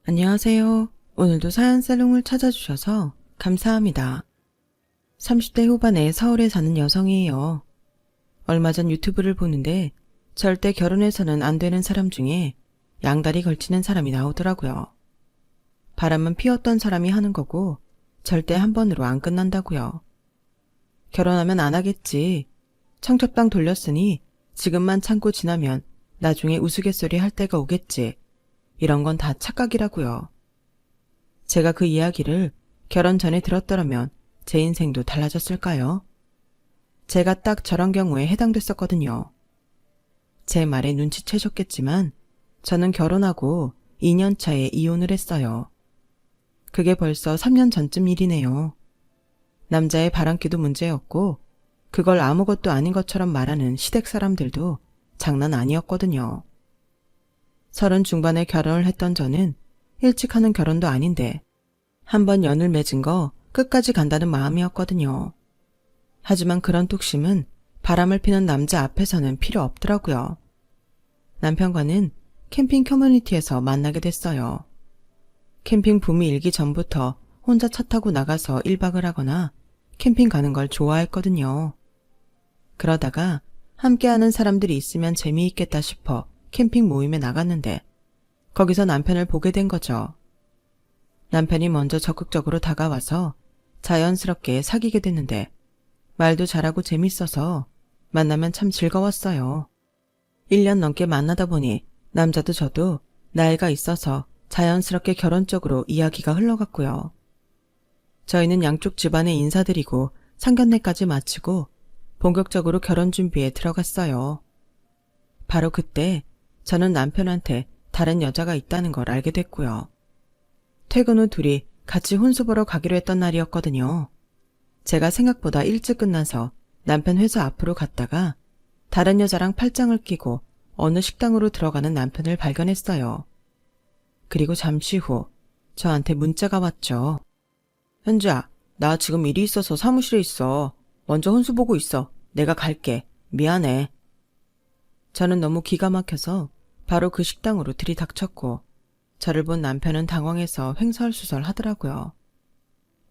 안녕하세요. 오늘도 사연살롱을 찾아주셔서 감사합니다. 30대 후반에 서울에 사는 여성이에요. 얼마 전 유튜브를 보는데 절대 결혼해서는 안 되는 사람 중에 양다리 걸치는 사람이 나오더라고요. 바람은 피웠던 사람이 하는 거고 절대 한 번으로 안 끝난다고요. 결혼하면 안 하겠지. 청첩장 돌렸으니 지금만 참고 지나면 나중에 우스갯소리 할 때가 오겠지. 이런 건 다 착각이라고요. 제가 그 이야기를 결혼 전에 들었더라면 제 인생도 달라졌을까요? 제가 딱 저런 경우에 해당됐었거든요. 제 말에 눈치채셨겠지만 저는 결혼하고 2년 차에 이혼을 했어요. 그게 벌써 3년 전쯤 일이네요. 남자의 바람기도 문제였고 그걸 아무것도 아닌 것처럼 말하는 시댁 사람들도 장난 아니었거든요. 30 중반에 결혼을 했던 저는 일찍 하는 결혼도 아닌데 한번 연을 맺은 거 끝까지 간다는 마음이었거든요. 하지만 그런 뚝심은 바람을 피는 남자 앞에서는 필요 없더라고요. 남편과는 캠핑 커뮤니티에서 만나게 됐어요. 캠핑 붐이 일기 전부터 혼자 차 타고 나가서 1박을 하거나 캠핑 가는 걸 좋아했거든요. 그러다가 함께하는 사람들이 있으면 재미있겠다 싶어 캠핑 모임에 나갔는데 거기서 남편을 보게 된 거죠. 남편이 먼저 적극적으로 다가와서 자연스럽게 사귀게 됐는데 말도 잘하고 재밌어서 만나면 참 즐거웠어요. 1년 넘게 만나다 보니 남자도 저도 나이가 있어서 자연스럽게 결혼 쪽으로 이야기가 흘러갔고요. 저희는 양쪽 집안에 인사드리고 상견례까지 마치고 본격적으로 결혼 준비에 들어갔어요. 바로 그때 저는 남편한테 다른 여자가 있다는 걸 알게 됐고요. 퇴근 후 둘이 같이 혼수 보러 가기로 했던 날이었거든요. 제가 생각보다 일찍 끝나서 남편 회사 앞으로 갔다가 다른 여자랑 팔짱을 끼고 어느 식당으로 들어가는 남편을 발견했어요. 그리고 잠시 후 저한테 문자가 왔죠. 현주야, 나 지금 일이 있어서 사무실에 있어. 먼저 혼수 보고 있어. 내가 갈게. 미안해. 저는 너무 기가 막혀서 바로 그 식당으로 들이닥쳤고 저를 본 남편은 당황해서 횡설수설 하더라고요.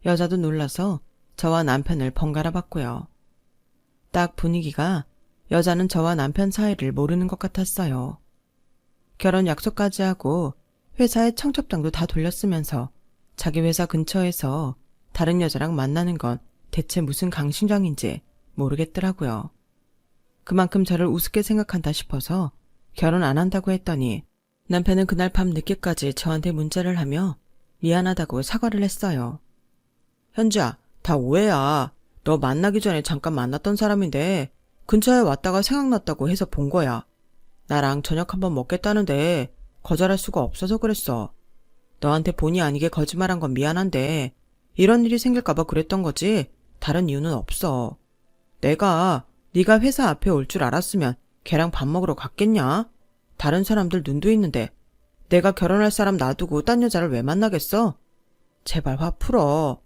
여자도 놀라서 저와 남편을 번갈아 봤고요. 딱 분위기가 여자는 저와 남편 사이를 모르는 것 같았어요. 결혼 약속까지 하고 회사에 청첩장도 다 돌렸으면서 자기 회사 근처에서 다른 여자랑 만나는 건 대체 무슨 강심장인지 모르겠더라고요. 그만큼 저를 우습게 생각한다 싶어서 결혼 안 한다고 했더니 남편은 그날 밤 늦게까지 저한테 문자를 하며 미안하다고 사과를 했어요. 현주야, 다 오해야. 너 만나기 전에 잠깐 만났던 사람인데 근처에 왔다가 생각났다고 해서 본 거야. 나랑 저녁 한번 먹겠다는데 거절할 수가 없어서 그랬어. 너한테 본의 아니게 거짓말한 건 미안한데 이런 일이 생길까봐 그랬던 거지 다른 이유는 없어. 내가 네가 회사 앞에 올 줄 알았으면 걔랑 밥 먹으러 갔겠냐? 다른 사람들 눈도 있는데 내가 결혼할 사람 놔두고 딴 여자를 왜 만나겠어? 제발 화 풀어.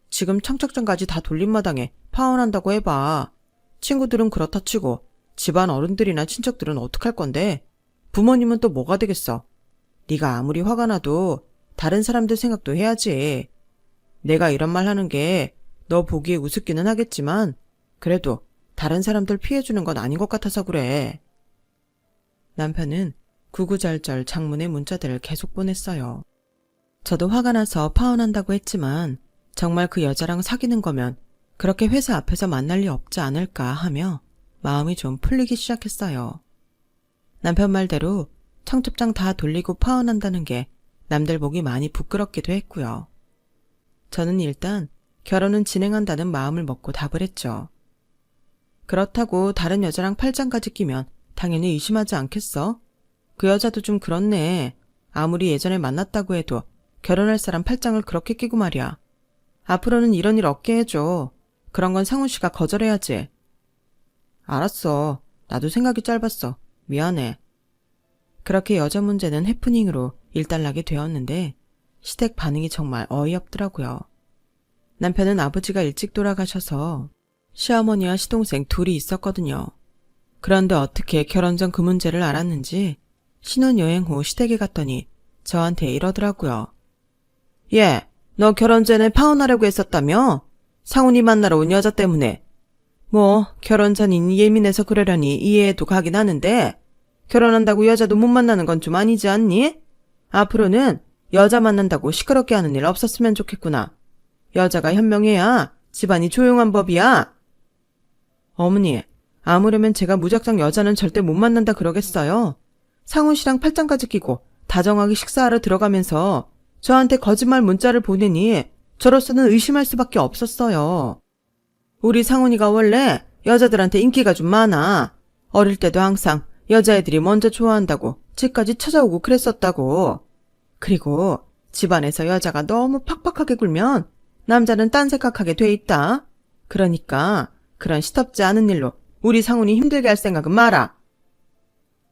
지금 청첩장까지 다 돌린 마당에 파혼한다고 해봐. 친구들은 그렇다 치고 집안 어른들이나 친척들은 어떡할 건데? 부모님은 또 뭐가 되겠어? 네가 아무리 화가 나도 다른 사람들 생각도 해야지. 내가 이런 말 하는 게 너 보기에 우습기는 하겠지만 그래도 다른 사람들 피해주는 건 아닌 것 같아서 그래. 남편은 구구절절 장문의 문자들을 계속 보냈어요. 저도 화가 나서 파혼한다고 했지만 정말 그 여자랑 사귀는 거면 그렇게 회사 앞에서 만날 리 없지 않을까 하며 마음이 좀 풀리기 시작했어요. 남편 말대로 청첩장 다 돌리고 파혼한다는 게 남들 보기 많이 부끄럽기도 했고요. 저는 일단 결혼은 진행한다는 마음을 먹고 답을 했죠. 그렇다고 다른 여자랑 팔짱까지 끼면 당연히 의심하지 않겠어? 그 여자도 좀 그렇네. 아무리 예전에 만났다고 해도 결혼할 사람 팔짱을 그렇게 끼고 말이야. 앞으로는 이런 일 없게 해줘. 그런 건 상훈 씨가 거절해야지. 알았어. 나도 생각이 짧았어. 미안해. 그렇게 여자 문제는 해프닝으로 일단락이 되었는데 시댁 반응이 정말 어이없더라고요. 남편은 아버지가 일찍 돌아가셔서 시어머니와 시동생 둘이 있었거든요. 그런데 어떻게 결혼 전 그 문제를 알았는지 신혼여행 후 시댁에 갔더니 저한테 이러더라고요. 얘, 너 결혼 전에 파혼하려고 했었다며? 상훈이 만나러 온 여자 때문에. 뭐 결혼 전이니 예민해서 그러려니 이해해도 가긴 하는데 결혼한다고 여자도 못 만나는 건 좀 아니지 않니? 앞으로는 여자 만난다고 시끄럽게 하는 일 없었으면 좋겠구나. 여자가 현명해야 집안이 조용한 법이야. 어머니, 아무려면 제가 무작정 여자는 절대 못 만난다 그러겠어요. 상훈 씨랑 팔짱까지 끼고 다정하게 식사하러 들어가면서 저한테 거짓말 문자를 보내니 저로서는 의심할 수밖에 없었어요. 우리 상훈이가 원래 여자들한테 인기가 좀 많아. 어릴 때도 항상 여자애들이 먼저 좋아한다고 집까지 찾아오고 그랬었다고. 그리고 집안에서 여자가 너무 팍팍하게 굴면 남자는 딴 생각하게 돼 있다. 그러니까 그런 시덥지 않은 일로 우리 상훈이 힘들게 할 생각은 마라.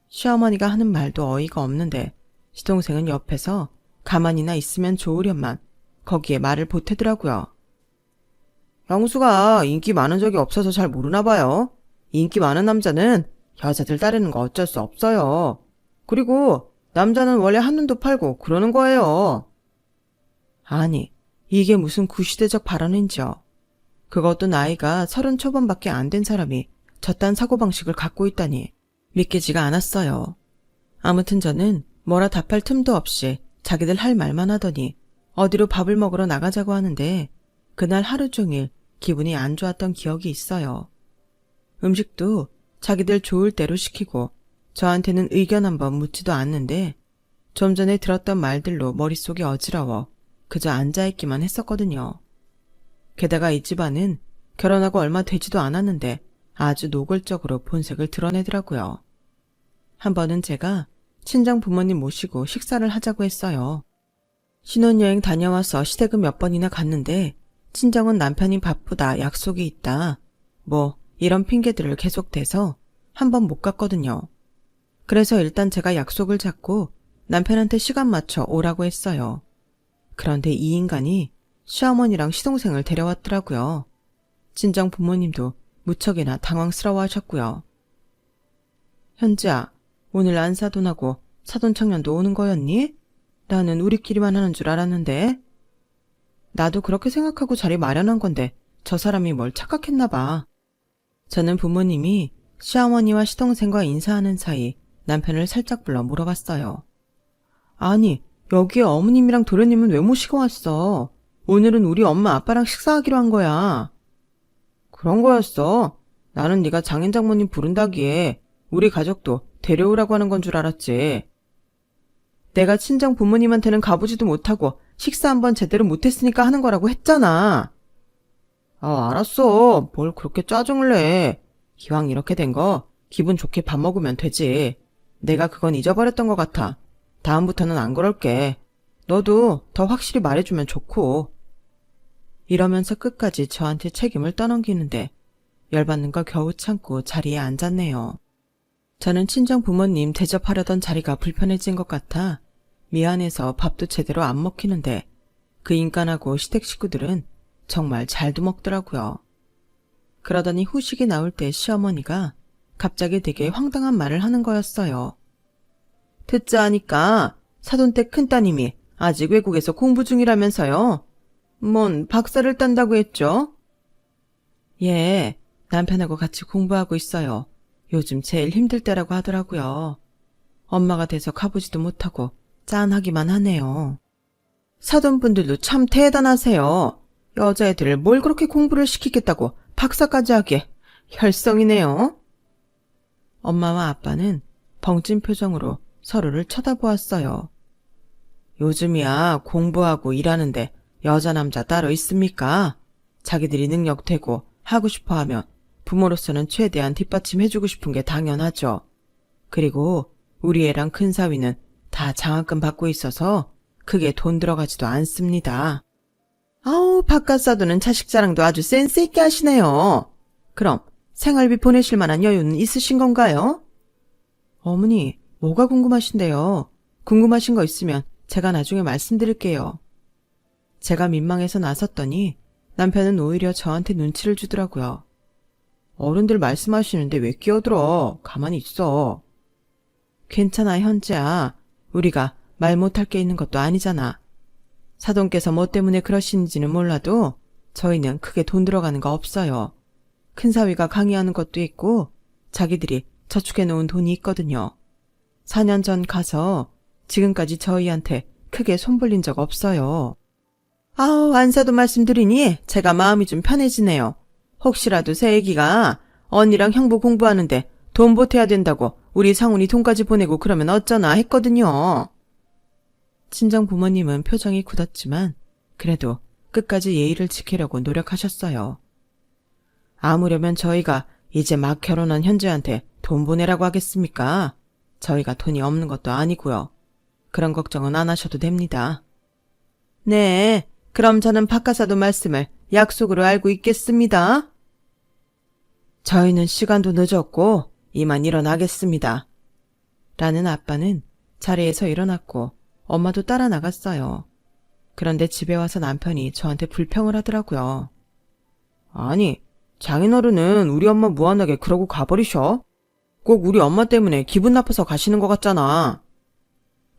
시어머니가 하는 말도 어이가 없는데 시동생은 옆에서 가만히나 있으면 좋으련만 거기에 말을 보태더라고요. 영수가 인기 많은 적이 없어서 잘 모르나 봐요. 인기 많은 남자는 여자들 따르는 거 어쩔 수 없어요. 그리고 남자는 원래 한눈도 팔고 그러는 거예요. 아니, 이게 무슨 구시대적 발언인지요. 그것도 나이가 30 초반밖에 안 된 사람이 저딴 사고방식을 갖고 있다니 믿기지가 않았어요. 아무튼 저는 뭐라 답할 틈도 없이 자기들 할 말만 하더니 어디로 밥을 먹으러 나가자고 하는데 그날 하루 종일 기분이 안 좋았던 기억이 있어요. 음식도 자기들 좋을 대로 시키고 저한테는 의견 한번 묻지도 않는데 좀 전에 들었던 말들로 머릿속이 어지러워 그저 앉아있기만 했었거든요. 게다가 이 집안은 결혼하고 얼마 되지도 않았는데 아주 노골적으로 본색을 드러내더라고요. 한 번은 제가 친정 부모님 모시고 식사를 하자고 했어요. 신혼여행 다녀와서 시댁을 몇 번이나 갔는데 친정은 남편이 바쁘다, 약속이 있다, 뭐 이런 핑계들을 계속 대서 한 번 못 갔거든요. 그래서 일단 제가 약속을 잡고 남편한테 시간 맞춰 오라고 했어요. 그런데 이 인간이 시어머니랑 시동생을 데려왔더라고요. 친정 부모님도 무척이나 당황스러워하셨고요. 현지야, 오늘 안사돈하고 사돈청년도 오는 거였니? 나는 우리끼리만 하는 줄 알았는데. 나도 그렇게 생각하고 자리 마련한 건데 저 사람이 뭘 착각했나 봐. 저는 부모님이 시어머니와 시동생과 인사하는 사이 남편을 살짝 불러 물어봤어요. 아니, 여기에 어머님이랑 도련님은 왜 모시고 왔어? 오늘은 우리 엄마 아빠랑 식사하기로 한 거야. 그런 거였어. 나는 네가 장인 장모님 부른다기에 우리 가족도 데려오라고 하는 건 줄 알았지. 내가 친정 부모님한테는 가보지도 못하고 식사 한번 제대로 못했으니까 하는 거라고 했잖아. 아, 알았어. 뭘 그렇게 짜증을 내. 기왕 이렇게 된 거 기분 좋게 밥 먹으면 되지. 내가 그건 잊어버렸던 것 같아. 다음부터는 안 그럴게. 너도 더 확실히 말해주면 좋고. 이러면서 끝까지 저한테 책임을 떠넘기는데 열받는 걸 겨우 참고 자리에 앉았네요. 저는 친정 부모님 대접하려던 자리가 불편해진 것 같아 미안해서 밥도 제대로 안 먹히는데 그 인간하고 시댁 식구들은 정말 잘도 먹더라고요. 그러더니 후식이 나올 때 시어머니가 갑자기 되게 황당한 말을 하는 거였어요. 듣자 하니까 사돈댁 큰따님이 아직 외국에서 공부 중이라면서요. 뭔 박사를 딴다고 했죠? 예, 남편하고 같이 공부하고 있어요. 요즘 제일 힘들 때라고 하더라고요. 엄마가 돼서 가보지도 못하고 짠하기만 하네요. 사돈분들도 참 대단하세요. 여자애들을 뭘 그렇게 공부를 시키겠다고 박사까지 하게. 혈성이네요. 엄마와 아빠는 벙찐 표정으로 서로를 쳐다보았어요. 요즘이야 공부하고 일하는데 여자 남자 따로 있습니까? 자기들이 능력되고 하고 싶어하면 부모로서는 최대한 뒷받침해주고 싶은 게 당연하죠. 그리고 우리 애랑 큰 사위는 다 장학금 받고 있어서 크게 돈 들어가지도 않습니다. 아우, 바깥 사도는 자식 자랑도 아주 센스 있게 하시네요. 그럼 생활비 보내실 만한 여유는 있으신 건가요? 어머니, 뭐가 궁금하신데요? 궁금하신 거 있으면 제가 나중에 말씀드릴게요. 제가 민망해서 나섰더니 남편은 오히려 저한테 눈치를 주더라고요. 어른들 말씀하시는데 왜 끼어들어? 가만히 있어. 괜찮아, 현지야. 우리가 말 못할 게 있는 것도 아니잖아. 사돈께서 뭐 때문에 그러시는지는 몰라도 저희는 크게 돈 들어가는 거 없어요. 큰 사위가 강의하는 것도 있고 자기들이 저축해 놓은 돈이 있거든요. 4년 전 가서 지금까지 저희한테 크게 손벌린 적 없어요. 아우, 안사도 말씀드리니 제가 마음이 좀 편해지네요. 혹시라도 새 애기가 언니랑 형부 공부하는데 돈 보태야 된다고 우리 상훈이 돈까지 보내고 그러면 어쩌나 했거든요. 친정 부모님은 표정이 굳었지만 그래도 끝까지 예의를 지키려고 노력하셨어요. 아무려면 저희가 이제 막 결혼한 현재한테 돈 보내라고 하겠습니까? 저희가 돈이 없는 것도 아니고요. 그런 걱정은 안 하셔도 됩니다. 네, 그럼 저는 박하사도 말씀을 약속으로 알고 있겠습니다. 저희는 시간도 늦었고 이만 일어나겠습니다. 라는 아빠는 자리에서 일어났고 엄마도 따라 나갔어요. 그런데 집에 와서 남편이 저한테 불평을 하더라고요. 아니, 장인어른은 우리 엄마 무한하게 그러고 가버리셔? 꼭 우리 엄마 때문에 기분 나빠서 가시는 것 같잖아.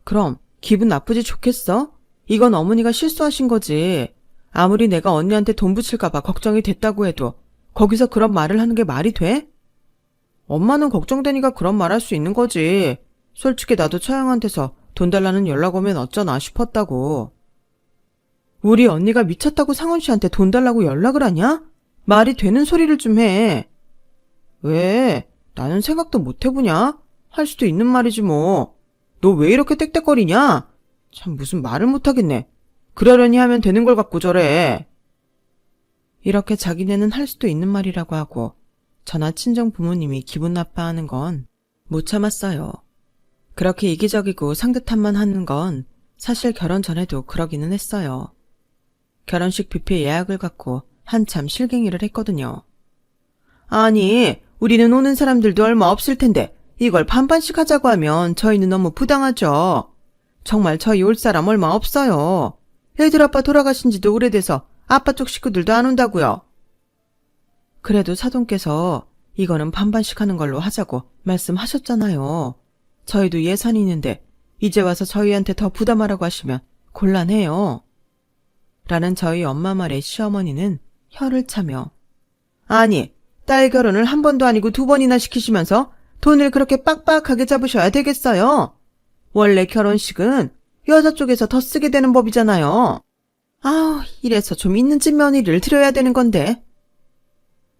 그럼 기분 나쁘지 좋겠어? 이건 어머니가 실수하신 거지. 아무리 내가 언니한테 돈 붙일까봐 걱정이 됐다고 해도 거기서 그런 말을 하는 게 말이 돼? 엄마는 걱정되니까 그런 말 할 수 있는 거지. 솔직히 나도 처형한테서 돈 달라는 연락 오면 어쩌나 싶었다고. 우리 언니가 미쳤다고 상훈 씨한테 돈 달라고 연락을 하냐? 말이 되는 소리를 좀 해. 왜? 나는 생각도 못 해보냐? 할 수도 있는 말이지 뭐. 너 왜 이렇게 떽떽거리냐? 참 무슨 말을 못하겠네. 그러려니 하면 되는 걸 갖고 저래. 이렇게 자기네는 할 수도 있는 말이라고 하고 저나 친정 부모님이 기분 나빠하는 건 못 참았어요. 그렇게 이기적이고 상듯함만 하는 건 사실 결혼 전에도 그러기는 했어요. 결혼식 뷔페 예약을 갖고 한참 실갱이를 했거든요. 아니, 우리는 오는 사람들도 얼마 없을 텐데 이걸 반반씩 하자고 하면 저희는 너무 부당하죠. 정말 저희 올 사람 얼마 없어요. 애들 아빠 돌아가신 지도 오래돼서 아빠 쪽 식구들도 안 온다고요. 그래도 사돈께서 이거는 반반씩 하는 걸로 하자고 말씀하셨잖아요. 저희도 예산이 있는데 이제 와서 저희한테 더 부담하라고 하시면 곤란해요. 라는 저희 엄마 말에 시어머니는 혀를 차며 아니, 딸 결혼을 한 번도 아니고 2번이나 시키시면서 돈을 그렇게 빡빡하게 잡으셔야 되겠어요. 원래 결혼식은 여자 쪽에서 더 쓰게 되는 법이잖아요. 아우, 이래서 좀 있는 집 며느리를 드려야 되는 건데.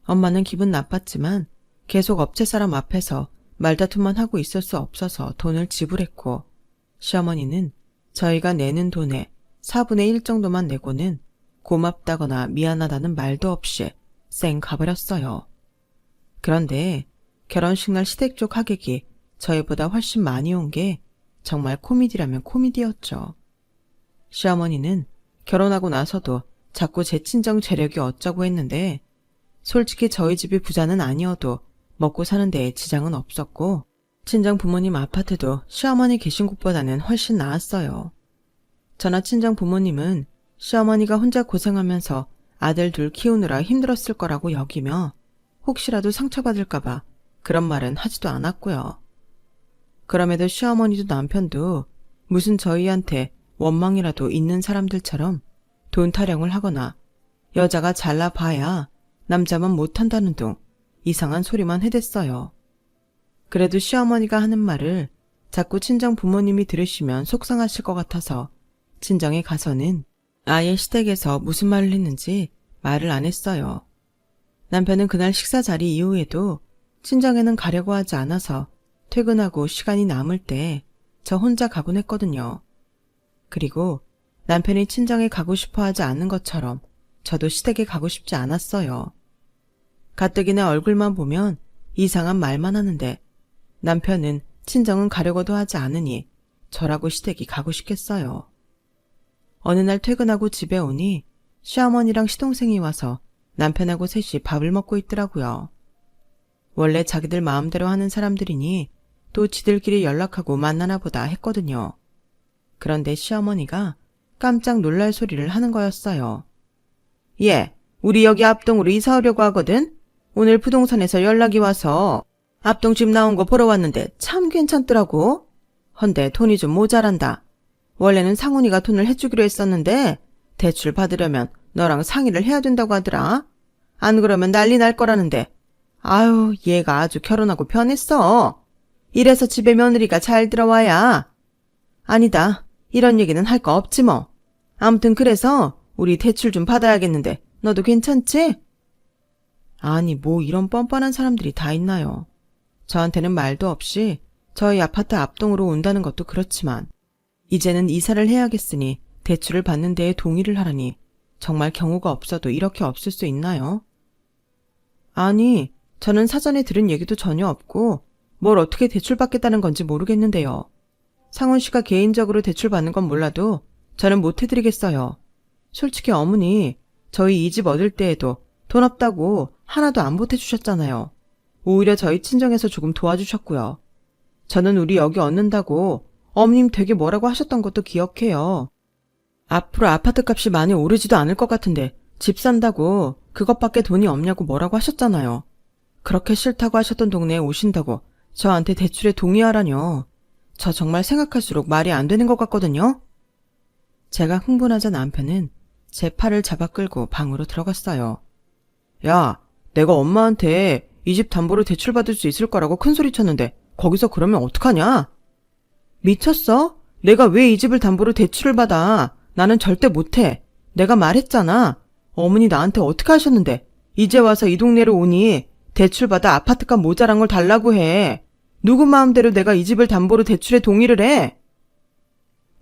엄마는 기분 나빴지만 계속 업체 사람 앞에서 말다툼만 하고 있을 수 없어서 돈을 지불했고 시어머니는 저희가 내는 돈의 4분의 1 정도만 내고는 고맙다거나 미안하다는 말도 없이 쌩 가버렸어요. 그런데 결혼식 날 시댁 쪽 하객이 저희보다 훨씬 많이 온 게 정말 코미디라면 코미디였죠. 시어머니는 결혼하고 나서도 자꾸 제 친정 재력이 어쩌고 했는데 솔직히 저희 집이 부자는 아니어도 먹고 사는 데에 지장은 없었고 친정 부모님 아파트도 시어머니 계신 곳보다는 훨씬 나았어요. 저나 친정 부모님은 시어머니가 혼자 고생하면서 아들 둘 키우느라 힘들었을 거라고 여기며 혹시라도 상처받을까봐 그런 말은 하지도 않았고요. 그럼에도 시어머니도 남편도 무슨 저희한테 원망이라도 있는 사람들처럼 돈 타령을 하거나 여자가 잘나봐야 남자만 못한다는 둥 이상한 소리만 해댔어요. 그래도 시어머니가 하는 말을 자꾸 친정 부모님이 들으시면 속상하실 것 같아서 친정에 가서는 아예 시댁에서 무슨 말을 했는지 말을 안 했어요. 남편은 그날 식사 자리 이후에도 친정에는 가려고 하지 않아서 퇴근하고 시간이 남을 때 저 혼자 가곤 했거든요. 그리고 남편이 친정에 가고 싶어 하지 않는 것처럼 저도 시댁에 가고 싶지 않았어요. 가뜩이나 얼굴만 보면 이상한 말만 하는데 남편은 친정은 가려고도 하지 않으니 저라고 시댁이 가고 싶겠어요. 어느 날 퇴근하고 집에 오니 시어머니랑 시동생이 와서 남편하고 셋이 밥을 먹고 있더라고요. 원래 자기들 마음대로 하는 사람들이니 또 지들끼리 연락하고 만나나 보다 했거든요. 그런데 시어머니가 깜짝 놀랄 소리를 하는 거였어요. 예, 우리 여기 앞동으로 이사 오려고 하거든? 오늘 부동산에서 연락이 와서 앞동집 나온 거 보러 왔는데 참 괜찮더라고. 헌데 돈이 좀 모자란다. 원래는 상훈이가 돈을 해주기로 했었는데 대출 받으려면 너랑 상의를 해야 된다고 하더라. 안 그러면 난리 날 거라는데. 아유, 얘가 아주 결혼하고 변했어. 이래서 집에 며느리가 잘 들어와야. 아니다. 이런 얘기는 할 거 없지 뭐. 아무튼 그래서 우리 대출 좀 받아야겠는데 너도 괜찮지? 아니, 뭐 이런 뻔뻔한 사람들이 다 있나요? 저한테는 말도 없이 저희 아파트 앞동으로 온다는 것도 그렇지만 이제는 이사를 해야겠으니 대출을 받는 데에 동의를 하라니 정말 경우가 없어도 이렇게 없을 수 있나요? 아니, 저는 사전에 들은 얘기도 전혀 없고 뭘 어떻게 대출받겠다는 건지 모르겠는데요. 상훈 씨가 개인적으로 대출받는 건 몰라도 저는 못 해드리겠어요. 솔직히 어머니, 저희 이 집 얻을 때에도 돈 없다고 하나도 안 보태주셨잖아요. 오히려 저희 친정에서 조금 도와주셨고요. 저는 우리 여기 얻는다고 어머님 되게 뭐라고 하셨던 것도 기억해요. 앞으로 아파트 값이 많이 오르지도 않을 것 같은데 집 산다고 그것밖에 돈이 없냐고 뭐라고 하셨잖아요. 그렇게 싫다고 하셨던 동네에 오신다고 저한테 대출에 동의하라뇨. 저 정말 생각할수록 말이 안 되는 것 같거든요. 제가 흥분하자 남편은 제 팔을 잡아 끌고 방으로 들어갔어요. 야, 내가 엄마한테 이 집 담보로 대출받을 수 있을 거라고 큰소리 쳤는데 거기서 그러면 어떡하냐? 미쳤어? 내가 왜 이 집을 담보로 대출을 받아? 나는 절대 못해. 내가 말했잖아. 어머니 나한테 어떻게 하셨는데 이제 와서 이 동네로 오니 대출받아 아파트값 모자란 걸 달라고 해. 누구 마음대로 내가 이 집을 담보로 대출에 동의를 해?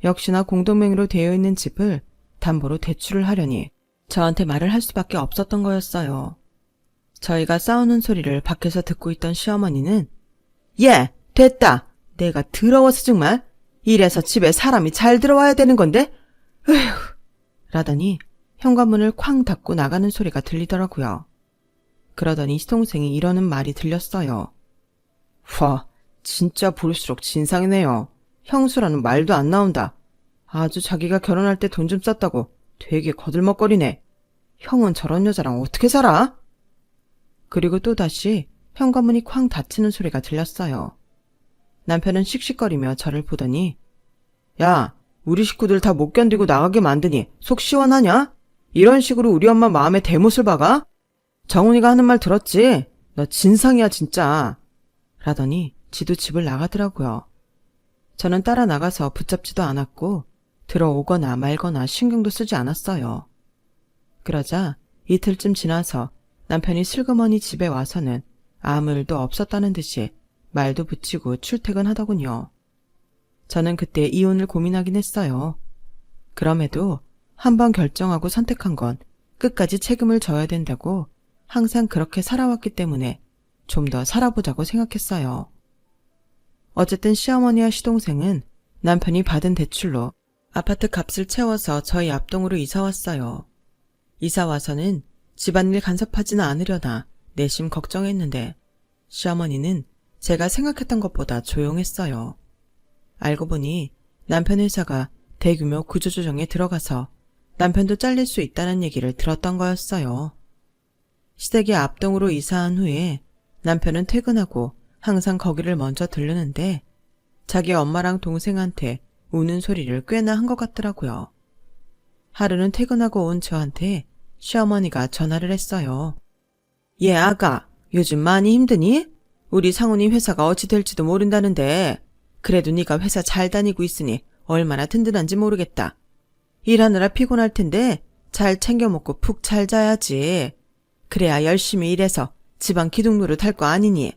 역시나 공동명의로 되어 있는 집을 담보로 대출을 하려니 저한테 말을 할 수밖에 없었던 거였어요. 저희가 싸우는 소리를 밖에서 듣고 있던 시어머니는 예, 됐다. 내가 더러워서 정말. 이래서 집에 사람이 잘 들어와야 되는 건데? 에휴, 라더니 현관문을 쾅 닫고 나가는 소리가 들리더라고요. 그러더니 시동생이 이러는 말이 들렸어요. 와, 진짜 볼수록 진상이네요. 형수라는 말도 안 나온다. 아주 자기가 결혼할 때 돈 좀 썼다고 되게 거들먹거리네. 형은 저런 여자랑 어떻게 살아? 그리고 또다시 현관문이 쾅 닫히는 소리가 들렸어요. 남편은 씩씩거리며 저를 보더니 야, 우리 식구들 다 못 견디고 나가게 만드니 속 시원하냐? 이런 식으로 우리 엄마 마음에 대못을 박아? 정훈이가 하는 말 들었지? 너 진상이야 진짜. 라더니 지도 집을 나가더라고요. 저는 따라 나가서 붙잡지도 않았고 들어오거나 말거나 신경도 쓰지 않았어요. 그러자 이틀쯤 지나서 남편이 슬그머니 집에 와서는 아무 일도 없었다는 듯이 말도 붙이고 출퇴근하더군요. 저는 그때 이혼을 고민하긴 했어요. 그럼에도 한번 결정하고 선택한 건 끝까지 책임을 져야 된다고 항상 그렇게 살아왔기 때문에 좀 더 살아보자고 생각했어요. 어쨌든 시어머니와 시동생은 남편이 받은 대출로 아파트 값을 채워서 저희 앞동으로 이사 왔어요. 이사 와서는 집안일 간섭하지는 않으려나 내심 걱정했는데 시어머니는 제가 생각했던 것보다 조용했어요. 알고 보니 남편 회사가 대규모 구조조정에 들어가서 남편도 잘릴 수 있다는 얘기를 들었던 거였어요. 시댁의 앞동으로 이사한 후에 남편은 퇴근하고 항상 거기를 먼저 들르는데 자기 엄마랑 동생한테 우는 소리를 꽤나 한 것 같더라고요. 하루는 퇴근하고 온 저한테 시어머니가 전화를 했어요. 얘 아가, 요즘 많이 힘드니? 우리 상훈이 회사가 어찌 될지도 모른다는데 그래도 네가 회사 잘 다니고 있으니 얼마나 든든한지 모르겠다. 일하느라 피곤할 텐데 잘 챙겨 먹고 푹 잘 자야지. 그래야 열심히 일해서 집안 기둥 노릇할 거 아니니.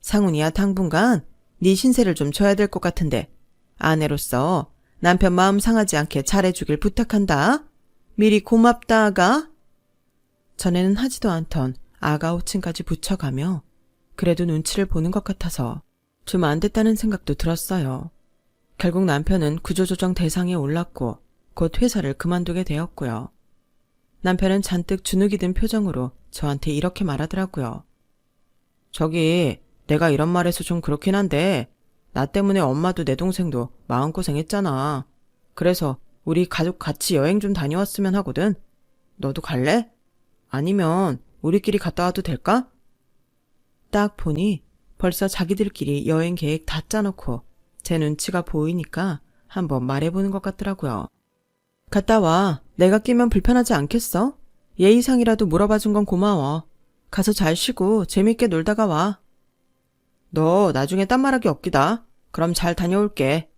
상훈이야 당분간 네 신세를 좀 져야 될 것 같은데 아내로서 남편 마음 상하지 않게 잘해주길 부탁한다. 미리 고맙다 아가. 전에는 하지도 않던 아가 호칭까지 붙여가며 그래도 눈치를 보는 것 같아서 좀 안 됐다는 생각도 들었어요. 결국 남편은 구조조정 대상에 올랐고 곧 회사를 그만두게 되었고요. 남편은 잔뜩 주눅이 든 표정으로 저한테 이렇게 말하더라고요. 저기 내가 이런 말해서 좀 그렇긴 한데 나 때문에 엄마도 내 동생도 마음고생했잖아. 그래서 우리 가족 같이 여행 좀 다녀왔으면 하거든. 너도 갈래? 아니면 우리끼리 갔다 와도 될까? 딱 보니 벌써 자기들끼리 여행 계획 다 짜놓고 제 눈치가 보이니까 한번 말해보는 것 같더라고요. 갔다 와. 내가 끼면 불편하지 않겠어? 예의상이라도 물어봐준 건 고마워. 가서 잘 쉬고 재밌게 놀다가 와. 너 나중에 딴말하기 없기다. 그럼 잘 다녀올게.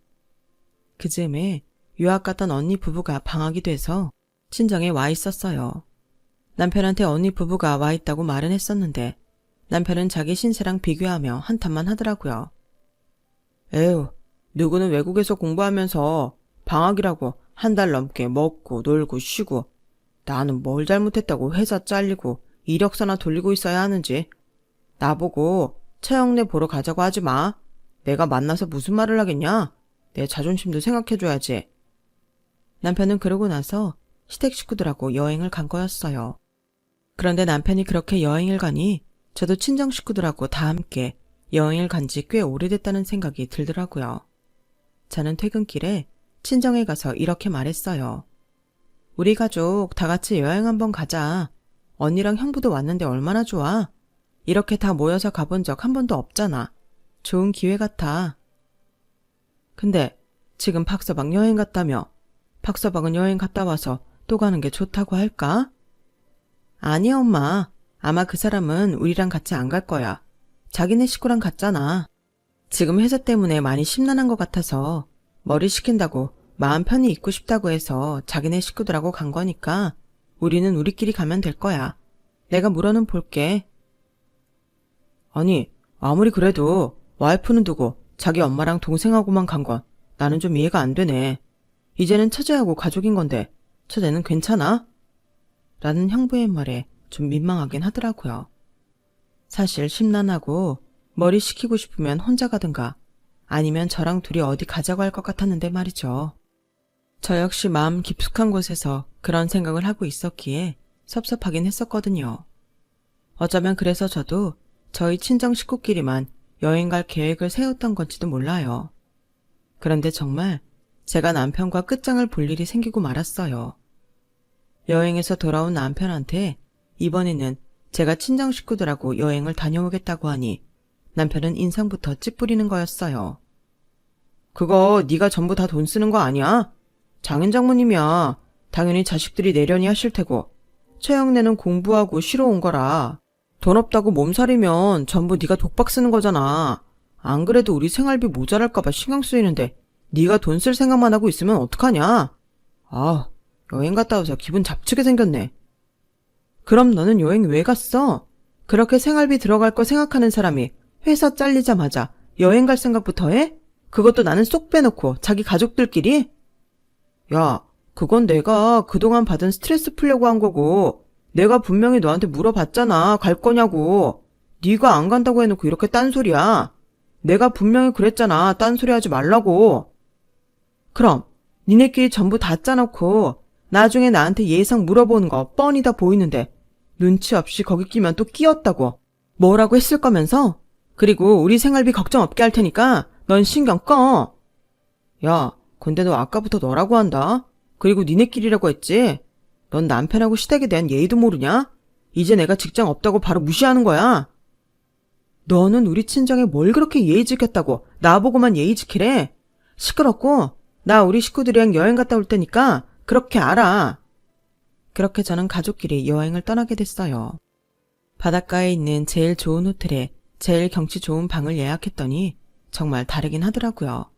그 즈음에 유학 갔던 언니 부부가 방학이 돼서 친정에 와 있었어요. 남편한테 언니 부부가 와 있다고 말은 했었는데 남편은 자기 신세랑 비교하며 한탄만 하더라고요. 에휴, 누구는 외국에서 공부하면서 방학이라고 한 달 넘게 먹고 놀고 쉬고 나는 뭘 잘못했다고 회사 잘리고 이력서나 돌리고 있어야 하는지. 나보고 처형내 보러 가자고 하지 마. 내가 만나서 무슨 말을 하겠냐? 내 자존심도 생각해줘야지. 남편은 그러고 나서 시댁 식구들하고 여행을 간 거였어요. 그런데 남편이 그렇게 여행을 가니 저도 친정 식구들하고 다 함께 여행을 간 지 꽤 오래됐다는 생각이 들더라고요. 저는 퇴근길에 친정에 가서 이렇게 말했어요. 우리 가족 다 같이 여행 한번 가자. 언니랑 형부도 왔는데 얼마나 좋아. 이렇게 다 모여서 가본 적 한 번도 없잖아. 좋은 기회 같아. 근데 지금 박서방 여행 갔다며. 박서방은 여행 갔다 와서 또 가는 게 좋다고 할까? 아니야, 엄마. 아마 그 사람은 우리랑 같이 안 갈 거야. 자기네 식구랑 갔잖아. 지금 회사 때문에 많이 심란한 것 같아서 머리 식힌다고 마음 편히 있고 싶다고 해서 자기네 식구들하고 간 거니까 우리는 우리끼리 가면 될 거야. 내가 물어는 볼게. 아니, 아무리 그래도 와이프는 두고 자기 엄마랑 동생하고만 간 건 나는 좀 이해가 안 되네. 이제는 처제하고 가족인 건데 처제는 괜찮아? 라는 형부의 말에 좀 민망하긴 하더라고요. 사실 심란하고 머리 식히고 싶으면 혼자 가든가 아니면 저랑 둘이 어디 가자고 할 것 같았는데 말이죠. 저 역시 마음 깊숙한 곳에서 그런 생각을 하고 있었기에 섭섭하긴 했었거든요. 어쩌면 그래서 저도 저희 친정 식구끼리만 여행 갈 계획을 세웠던 건지도 몰라요. 그런데 정말 제가 남편과 끝장을 볼 일이 생기고 말았어요. 여행에서 돌아온 남편한테 이번에는 제가 친정 식구들하고 여행을 다녀오겠다고 하니 남편은 인상부터 찌푸리는 거였어요. 그거 네가 전부 다 돈 쓰는 거 아니야? 장인 장모님이야. 당연히 자식들이 내려니 하실 테고 최영래는 공부하고 쉬러 온 거라. 돈 없다고 몸살이면 전부 네가 독박 쓰는 거잖아. 안 그래도 우리 생활비 모자랄까 봐 신경 쓰이는데 네가 돈 쓸 생각만 하고 있으면 어떡하냐? 아, 여행 갔다 와서 기분 잡치게 생겼네. 그럼 너는 여행 왜 갔어? 그렇게 생활비 들어갈 거 생각하는 사람이 회사 잘리자마자 여행 갈 생각부터 해? 그것도 나는 쏙 빼놓고 자기 가족들끼리? 야, 그건 내가 그동안 받은 스트레스 풀려고 한 거고 내가 분명히 너한테 물어봤잖아. 갈 거냐고. 네가 안 간다고 해놓고 이렇게 딴소리야. 내가 분명히 그랬잖아. 딴소리 하지 말라고. 그럼 니네끼리 전부 다 짜놓고 나중에 나한테 예상 물어보는 거 뻔히 다 보이는데 눈치 없이 거기 끼면 또 끼었다고 뭐라고 했을 거면서? 그리고 우리 생활비 걱정 없게 할 테니까 넌 신경 꺼. 야, 근데 너 아까부터 너라고 한다. 그리고 니네끼리라고 했지? 넌 남편하고 시댁에 대한 예의도 모르냐? 이제 내가 직장 없다고 바로 무시하는 거야. 너는 우리 친정에 뭘 그렇게 예의 지켰다고 나보고만 예의 지키래? 시끄럽고 나 우리 식구들이랑 여행 갔다 올 테니까 그렇게 알아. 그렇게 저는 가족끼리 여행을 떠나게 됐어요. 바닷가에 있는 제일 좋은 호텔에 제일 경치 좋은 방을 예약했더니 정말 다르긴 하더라고요.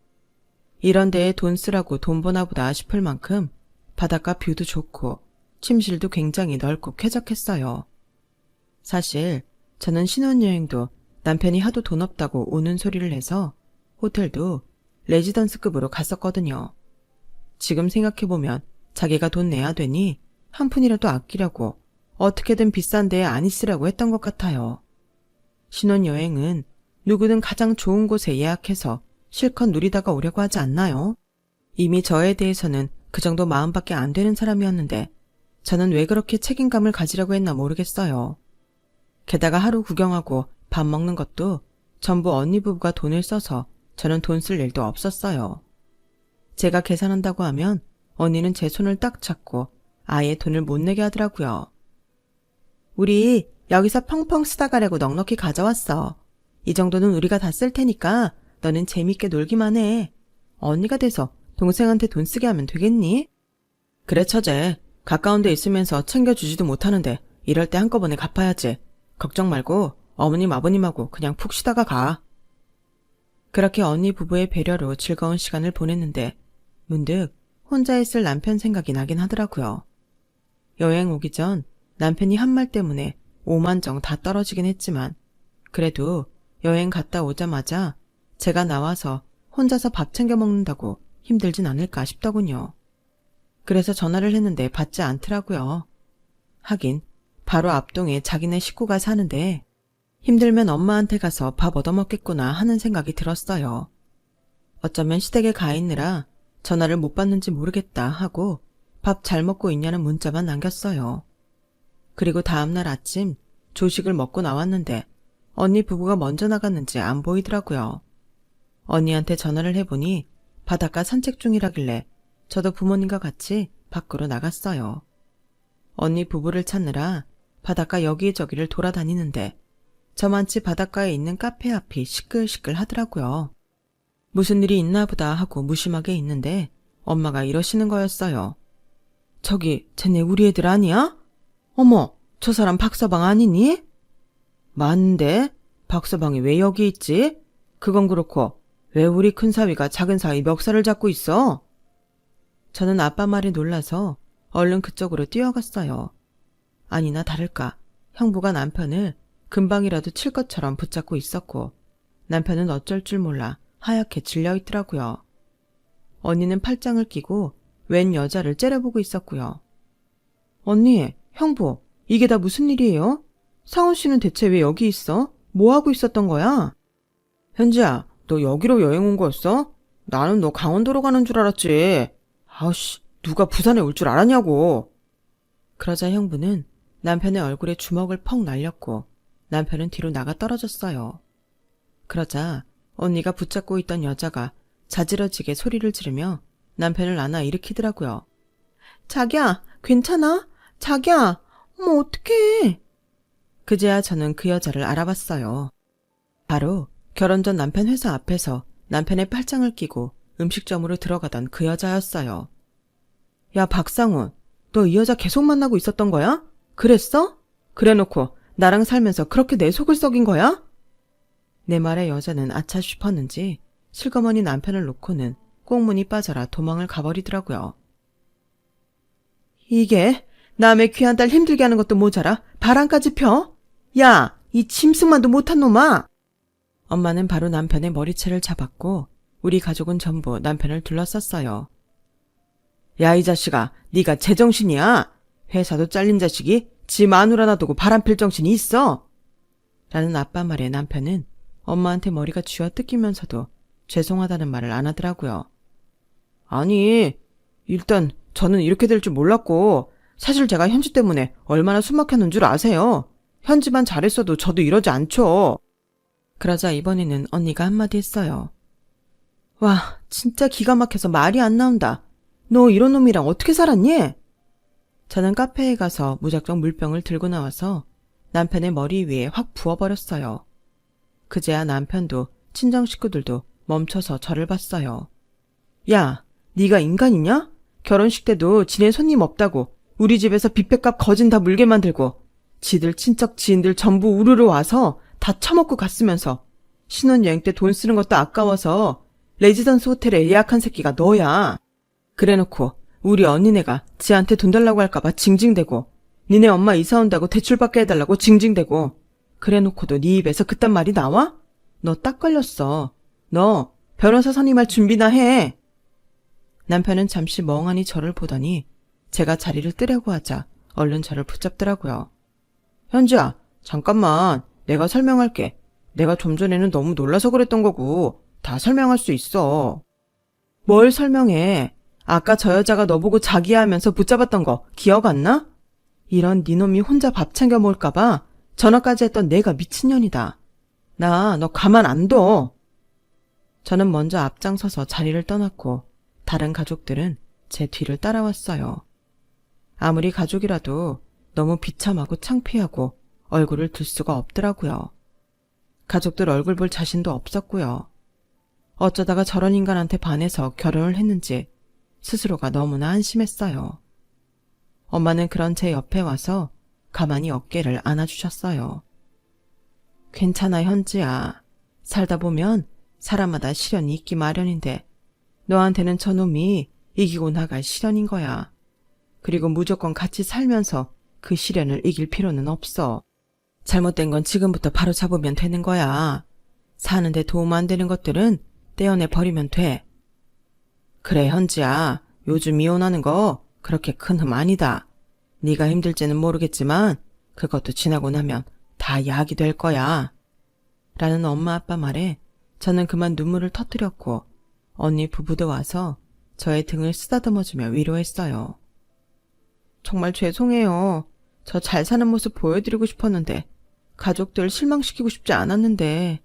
이런 데에 돈 쓰라고 돈 버나 보다 싶을 만큼 바닷가 뷰도 좋고 침실도 굉장히 넓고 쾌적했어요. 사실 저는 신혼여행도 남편이 하도 돈 없다고 우는 소리를 해서 호텔도 레지던스급으로 갔었거든요. 지금 생각해보면 자기가 돈 내야 되니 한 푼이라도 아끼려고 어떻게든 비싼 데에 안 있으라고 했던 것 같아요. 신혼여행은 누구든 가장 좋은 곳에 예약해서 실컷 누리다가 오려고 하지 않나요? 이미 저에 대해서는 그 정도 마음밖에 안 되는 사람이었는데 저는 왜 그렇게 책임감을 가지려고 했나 모르겠어요. 게다가 하루 구경하고 밥 먹는 것도 전부 언니 부부가 돈을 써서 저는 돈 쓸 일도 없었어요. 제가 계산한다고 하면 언니는 제 손을 딱 잡고 아예 돈을 못 내게 하더라고요. 우리 여기서 펑펑 쓰다 가려고 넉넉히 가져왔어. 이 정도는 우리가 다 쓸 테니까 너는 재밌게 놀기만 해. 언니가 돼서 동생한테 돈 쓰게 하면 되겠니? 그래 처제. 가까운 데 있으면서 챙겨주지도 못하는데 이럴 때 한꺼번에 갚아야지. 걱정 말고 어머님 아버님하고 그냥 푹 쉬다가 가. 그렇게 언니 부부의 배려로 즐거운 시간을 보냈는데 문득 혼자 있을 남편 생각이 나긴 하더라고요. 여행 오기 전 남편이 한 말 때문에 5만 정 다 떨어지긴 했지만 그래도 여행 갔다 오자마자 제가 나와서 혼자서 밥 챙겨 먹는다고 힘들진 않을까 싶더군요. 그래서 전화를 했는데 받지 않더라고요. 하긴 바로 앞동에 자기네 식구가 사는데 힘들면 엄마한테 가서 밥 얻어먹겠구나 하는 생각이 들었어요. 어쩌면 시댁에 가 있느라 전화를 못 받는지 모르겠다 하고 밥 잘 먹고 있냐는 문자만 남겼어요. 그리고 다음날 아침 조식을 먹고 나왔는데 언니 부부가 먼저 나갔는지 안 보이더라고요. 언니한테 전화를 해보니 바닷가 산책 중이라길래 저도 부모님과 같이 밖으로 나갔어요. 언니 부부를 찾느라 바닷가 여기저기를 돌아다니는데 저만치 바닷가에 있는 카페 앞이 시끌시끌 하더라고요. 무슨 일이 있나 보다 하고 무심하게 있는데 엄마가 이러시는 거였어요. 저기 쟤네 우리 애들 아니야? 어머, 저 사람 박서방 아니니? 맞는데 박서방이 왜 여기 있지? 그건 그렇고 왜 우리 큰사위가 작은사위 멱살을 잡고 있어? 저는 아빠 말에 놀라서 얼른 그쪽으로 뛰어갔어요. 아니나 다를까 형부가 남편을 금방이라도 칠 것처럼 붙잡고 있었고 남편은 어쩔 줄 몰라 하얗게 질려있더라고요. 언니는 팔짱을 끼고 웬 여자를 째려보고 있었고요. 언니, 형부, 이게 다 무슨 일이에요? 상훈 씨는 대체 왜 여기 있어? 뭐 하고 있었던 거야? 현지야, 너 여기로 여행 온 거였어? 나는 너 강원도로 가는 줄 알았지. 아우씨, 누가 부산에 올 줄 알았냐고. 그러자 형부는 남편의 얼굴에 주먹을 펑 날렸고 남편은 뒤로 나가 떨어졌어요. 그러자 언니가 붙잡고 있던 여자가 자지러지게 소리를 지르며 남편을 안아 일으키더라고요. 자기야, 괜찮아? 자기야, 어머 어떡해. 그제야 저는 그 여자를 알아봤어요. 바로 결혼 전 남편 회사 앞에서 남편의 팔짱을 끼고 음식점으로 들어가던 그 여자였어요. 야 박상훈, 너 이 여자 계속 만나고 있었던 거야? 그랬어? 그래놓고 나랑 살면서 그렇게 내 속을 썩인 거야? 내 말에 여자는 아차 싶었는지 실거머니 남편을 놓고는 꽁문이 빠져라 도망을 가버리더라고요. 이게 남의 귀한 딸 힘들게 하는 것도 모자라 바람까지 펴? 야, 이 짐승만도 못한 놈아! 엄마는 바로 남편의 머리채를 잡았고 우리 가족은 전부 남편을 둘러쌌어요. 야, 이 자식아, 네가 제정신이야? 회사도 잘린 자식이 지 마누라 놔두고 바람필 정신이 있어? 라는 아빠 말에 남편은 엄마한테 머리가 쥐어 뜯기면서도 죄송하다는 말을 안 하더라고요. 아니, 일단 저는 이렇게 될 줄 몰랐고 사실 제가 현지 때문에 얼마나 숨막혔는 줄 아세요? 현지만 잘했어도 저도 이러지 않죠. 그러자 이번에는 언니가 한마디 했어요. 와, 진짜 기가 막혀서 말이 안 나온다. 너 이런 놈이랑 어떻게 살았니? 저는 카페에 가서 무작정 물병을 들고 나와서 남편의 머리 위에 확 부어버렸어요. 그제야 남편도 친정 식구들도 멈춰서 저를 봤어요. 야, 네가 인간이냐? 결혼식 때도 지네 손님 없다고 우리 집에서 뷔페값 거진 다 물게 만들고 지들 친척 지인들 전부 우르르 와서 다 처먹고 갔으면서 신혼여행 때 돈 쓰는 것도 아까워서 레지던스 호텔에 예약한 새끼가 너야. 그래놓고 우리 언니네가 지한테 돈 달라고 할까봐 징징대고 니네 엄마 이사 온다고 대출받게 해달라고 징징대고 그래놓고도 네 입에서 그딴 말이 나와? 너 딱 걸렸어. 너 변호사 선임할 준비나 해. 남편은 잠시 멍하니 저를 보더니 제가 자리를 뜨려고 하자 얼른 저를 붙잡더라고요. 현지야, 잠깐만. 내가 설명할게. 내가 좀 전에는 너무 놀라서 그랬던 거고 다 설명할 수 있어. 뭘 설명해? 아까 저 여자가 너보고 자기야 하면서 붙잡았던 거 기억 안 나? 이런 니놈이 혼자 밥 챙겨 먹을까봐 전화까지 했던 내가 미친년이다. 나 너 가만 안 둬. 저는 먼저 앞장서서 자리를 떠났고 다른 가족들은 제 뒤를 따라왔어요. 아무리 가족이라도 너무 비참하고 창피하고 얼굴을 들 수가 없더라고요. 가족들 얼굴 볼 자신도 없었고요. 어쩌다가 저런 인간한테 반해서 결혼을 했는지 스스로가 너무나 한심했어요. 엄마는 그런 제 옆에 와서 가만히 어깨를 안아주셨어요. 괜찮아, 현지야. 살다 보면 사람마다 시련이 있기 마련인데 너한테는 저놈이 이기고 나갈 시련인 거야. 그리고 무조건 같이 살면서 그 시련을 이길 필요는 없어. 잘못된 건 지금부터 바로 잡으면 되는 거야. 사는데 도움 안 되는 것들은 떼어내 버리면 돼. 그래, 현지야. 요즘 이혼하는 거 그렇게 큰 흠 아니다. 네가 힘들지는 모르겠지만 그것도 지나고 나면 다 약이 될 거야. 라는 엄마 아빠 말에 저는 그만 눈물을 터뜨렸고 언니 부부도 와서 저의 등을 쓰다듬어주며 위로했어요. 정말 죄송해요. 저 잘 사는 모습 보여드리고 싶었는데 가족들 실망시키고 싶지 않았는데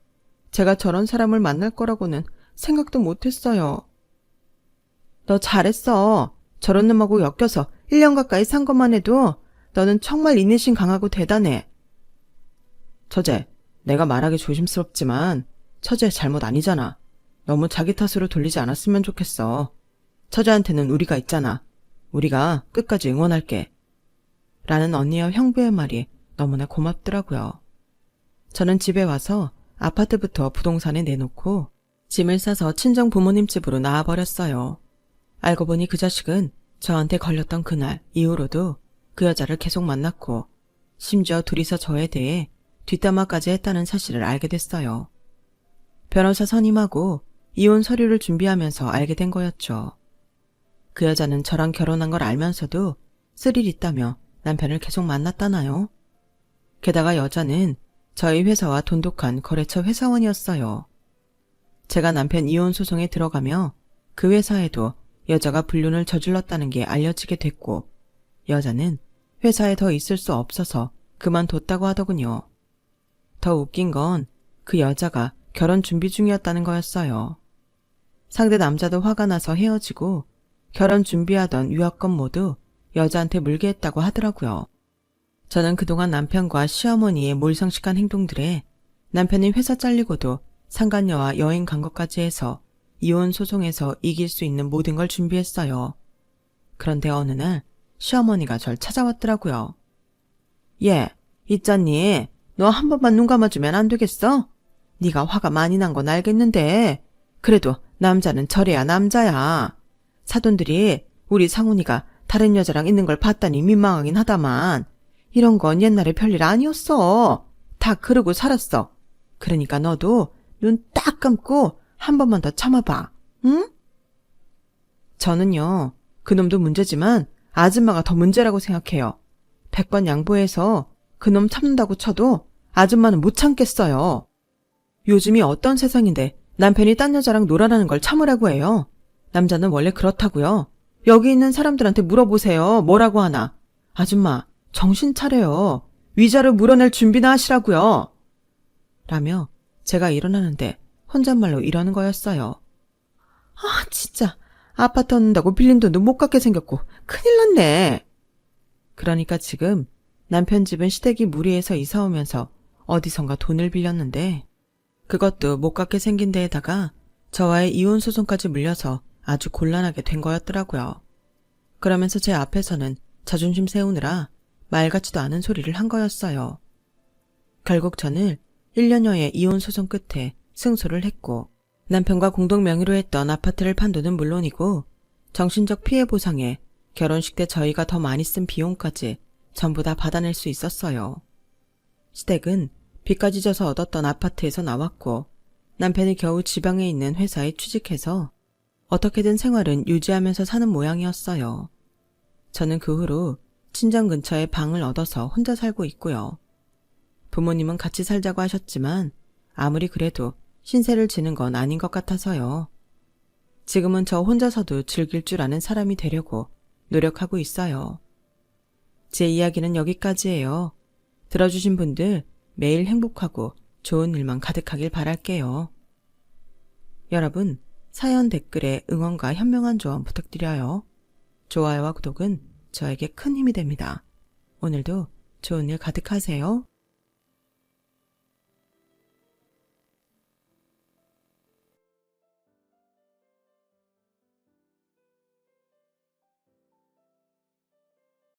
제가 저런 사람을 만날 거라고는 생각도 못했어요. 너 잘했어. 저런 놈하고 엮여서 1년 가까이 산 것만 해도 너는 정말 인내심 강하고 대단해. 처제, 내가 말하기 조심스럽지만 처제 잘못 아니잖아. 너무 자기 탓으로 돌리지 않았으면 좋겠어. 처제한테는 우리가 있잖아. 우리가 끝까지 응원할게. 라는 언니와 형부의 말이 너무나 고맙더라고요. 저는 집에 와서 아파트부터 부동산에 내놓고 짐을 싸서 친정 부모님 집으로 나와버렸어요. 알고 보니 그 자식은 저한테 걸렸던 그날 이후로도 그 여자를 계속 만났고 심지어 둘이서 저에 대해 뒷담화까지 했다는 사실을 알게 됐어요. 변호사 선임하고 이혼 서류를 준비하면서 알게 된 거였죠. 그 여자는 저랑 결혼한 걸 알면서도 스릴 있다며 남편을 계속 만났다나요? 게다가 여자는 저희 회사와 돈독한 거래처 회사원이었어요. 제가 남편 이혼 소송에 들어가며 그 회사에도 여자가 불륜을 저질렀다는 게 알려지게 됐고 여자는 회사에 더 있을 수 없어서 그만뒀다고 하더군요. 더 웃긴 건 그 여자가 결혼 준비 중이었다는 거였어요. 상대 남자도 화가 나서 헤어지고 결혼 준비하던 유학권 모두 여자한테 물게 했다고 하더라고요. 저는 그동안 남편과 시어머니의 몰상식한 행동들에 남편이 회사 잘리고도 상간녀와 여행 간 것까지 해서 이혼 소송에서 이길 수 있는 모든 걸 준비했어요. 그런데 어느 날 시어머니가 절 찾아왔더라고요. 얘, 있잖니. 너 한 번만 눈 감아주면 안 되겠어? 네가 화가 많이 난 건 알겠는데 그래도 남자는 저래야 남자야. 사돈들이 우리 상훈이가 다른 여자랑 있는 걸 봤다니 민망하긴 하다만 이런 건 옛날에 별일 아니었어. 다 그러고 살았어. 그러니까 너도 눈 딱 감고 한 번만 더 참아봐. 응? 저는요. 그놈도 문제지만 아줌마가 더 문제라고 생각해요. 100번 양보해서 그놈 참는다고 쳐도 아줌마는 못 참겠어요. 요즘이 어떤 세상인데 남편이 딴 여자랑 놀아나는 걸 참으라고 해요. 남자는 원래 그렇다고요. 여기 있는 사람들한테 물어보세요. 뭐라고 하나. 아줌마, 정신 차려요. 위자료 물어낼 준비나 하시라고요. 라며 제가 일어나는데 혼잣말로 이러는 거였어요. 아, 진짜. 아파트 얻는다고 빌린 돈도 못 갚게 생겼고 큰일 났네. 그러니까 지금 남편 집은 시댁이 무리해서 이사 오면서 어디선가 돈을 빌렸는데 그것도 못 갚게 생긴 데에다가 저와의 이혼 소송까지 물려서 아주 곤란하게 된 거였더라고요. 그러면서 제 앞에서는 자존심 세우느라 말 같지도 않은 소리를 한 거였어요. 결국 저는 1년여의 이혼 소송 끝에 승소를 했고 남편과 공동 명의로 했던 아파트를 판 돈은 물론이고 정신적 피해 보상에 결혼식 때 저희가 더 많이 쓴 비용까지 전부 다 받아낼 수 있었어요. 시댁은 빚까지 져서 얻었던 아파트에서 나왔고 남편이 겨우 지방에 있는 회사에 취직해서 어떻게든 생활은 유지하면서 사는 모양이었어요. 저는 그 후로 친정 근처에 방을 얻어서 혼자 살고 있고요. 부모님은 같이 살자고 하셨지만 아무리 그래도 신세를 지는 건 아닌 것 같아서요. 지금은 저 혼자서도 즐길 줄 아는 사람이 되려고 노력하고 있어요. 제 이야기는 여기까지예요. 들어주신 분들 매일 행복하고 좋은 일만 가득하길 바랄게요. 여러분, 사연 댓글에 응원과 현명한 조언 부탁드려요. 좋아요와 구독은 저에게 큰 힘이 됩니다. 오늘도 좋은 일 가득하세요.